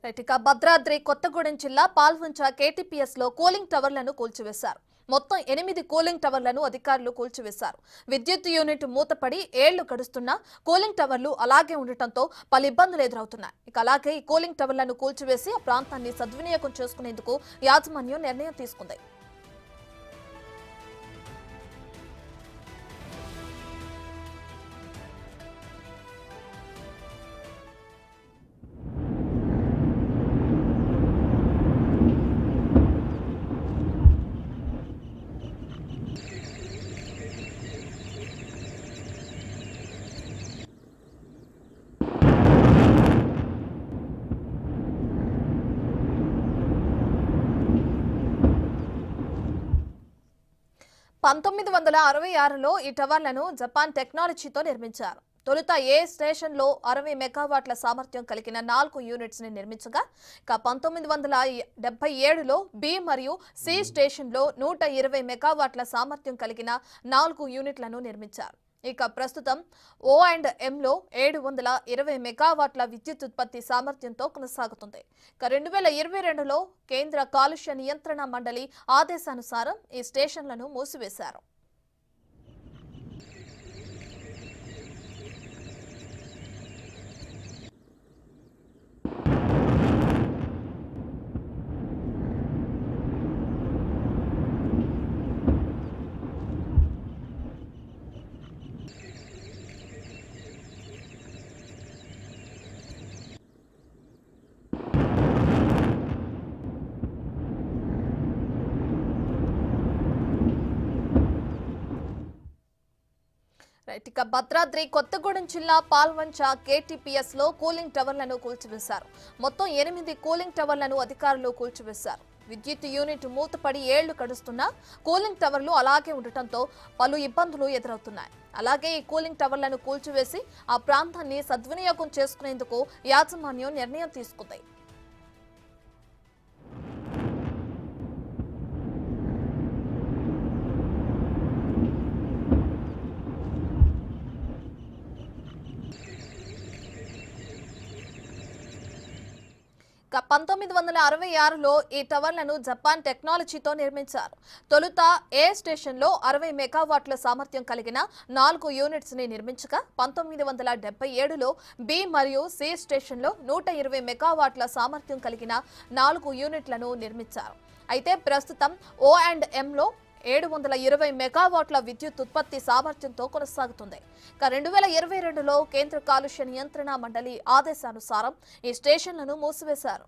ఇక భద్రాద్రి కొత్తగూడెం జిల్లా పాల్వంచ కేటీపీఎస్ లో కూలింగ్ టవర్లను కూల్చివేశారు. మొత్తం 8 కూలింగ్ టవర్లను అధికారులు కూల్చివేశారు. విద్యుత్ యూనిట్ మూతపడి ఏళ్లు గడుస్తున్నా కూలింగ్ టవర్లు అలాగే ఉండటంతో పలు ఇబ్బందులు ఎదురవుతున్నాయి. ఇక అలాగే ఈ కూలింగ్ టవర్లను కూల్చివేసి ఆ ప్రాంతాన్ని సద్వినియోగం చేసుకునేందుకు యాజమాన్యం నిర్ణయం తీసుకుంది. లో ఈ టవర్లను జపాన్ టెక్నాలజీతో నిర్మించారు. తొలుత ఏ స్టేషన్లో 60 మెగావాట్ల సామర్థ్యం కలిగిన 4 యూనిట్స్ ని నిర్మించగా, ఇక 1977లో బి మరియు సి స్టేషన్లో 120 మెగావాట్ల సామర్థ్యం కలిగిన 4 యూనిట్లను నిర్మించారు. ఇక ప్రస్తుతం ఓ అండ్ ఎంలో 720 మెగావాట్ల విద్యుత్ ఉత్పత్తి సామర్థ్యంతో కొనసాగుతుంది. ఇక 2022లో కేంద్ర కాలుష్య నియంత్రణ మండలి ఆదేశానుసారం ఈ స్టేషన్లను మూసివేశారు. ఇక భద్రాద్రి కొత్తగూడెం జిల్లా పాల్వంచ కేటీపీఎస్ లో కూలింగ్ టవర్లను కూల్చివేశారు. మొత్తం 8 కూలింగ్ టవర్లను అధికారులు కూల్చివేశారు. విద్యుత్ యూనిట్ మూతపడి ఏళ్లు గడుస్తున్నా కూలింగ్ టవర్లు అలాగే ఉండటంతో పలు ఇబ్బందులు ఎదురవుతున్నాయి. అలాగే ఈ కూలింగ్ టవర్లను కూల్చివేసి ఆ ప్రాంతాన్ని సద్వినియోగం చేసుకునేందుకు యాజమాన్యం నిర్ణయం తీసుకుంది. ఇక 1966లో ఈ టవర్లను జపాన్ టెక్నాలజీతో నిర్మించారు. తొలుత ఏ స్టేషన్లో 60 మెగావాట్ల సామర్థ్యం కలిగిన 4 యూనిట్స్ ని నిర్మించగా, 1977లో బి మరియు సి స్టేషన్లో 120 మెగావాట్ల సామర్థ్యం కలిగిన 4 యూనిట్లను నిర్మించారు. అయితే ప్రస్తుతం ఓ అండ్ ఎంలో 720 మెగావాట్ల విద్యుత్ ఉత్పత్తి సామర్థ్యంతో కొనసాగుతుంది. ఇక 2022లో కేంద్ర కాలుష్య నియంత్రణ మండలి ఆదేశానుసారం ఈ స్టేషన్లను మూసివేశారు.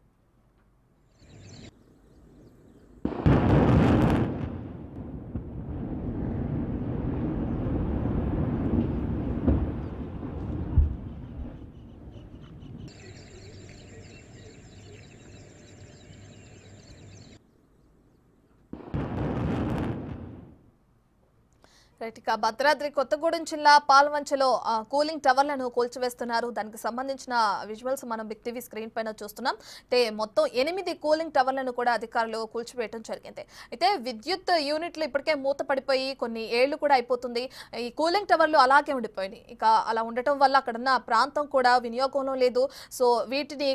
ఇక భద్రాద్రి కొత్తగూడెం జిల్లా పాల్వంచలో కూలింగ్ టవర్లను కూల్చివేస్తున్నారు. దానికి సంబంధించిన విజువల్స్ మనం బిగ్ టీవీ స్క్రీన్ పైన చూస్తున్నాం. అయితే మొత్తం 8 కూలింగ్ టవర్లను కూడా అధికారులు కూల్చివేయడం జరిగింది. అయితే విద్యుత్ యూనిట్లు ఇప్పటికే మూత పడిపోయి కొన్ని ఏళ్లు కూడా అయిపోతుంది. ఈ కూలింగ్ టవర్లు అలాగే ఉండిపోయినాయి. ఇక అలా ఉండటం వల్ల అక్కడున్న ప్రాంతం కూడా వినియోగంలో లేదు. సో వీటిని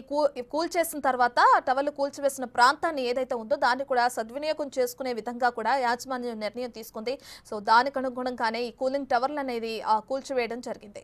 కూల్చేసిన తర్వాత టవర్లు కూల్చివేసిన ప్రాంతాన్ని ఏదైతే ఉందో దాన్ని కూడా సద్వినియోగం చేసుకునే విధంగా కూడా యాజమాన్యం నిర్ణయం తీసుకుంది. సో దానికి అనుగుణంగానే ఈ కూలింగ్ టవర్లు అనేది కూల్చివేయడం జరిగింది.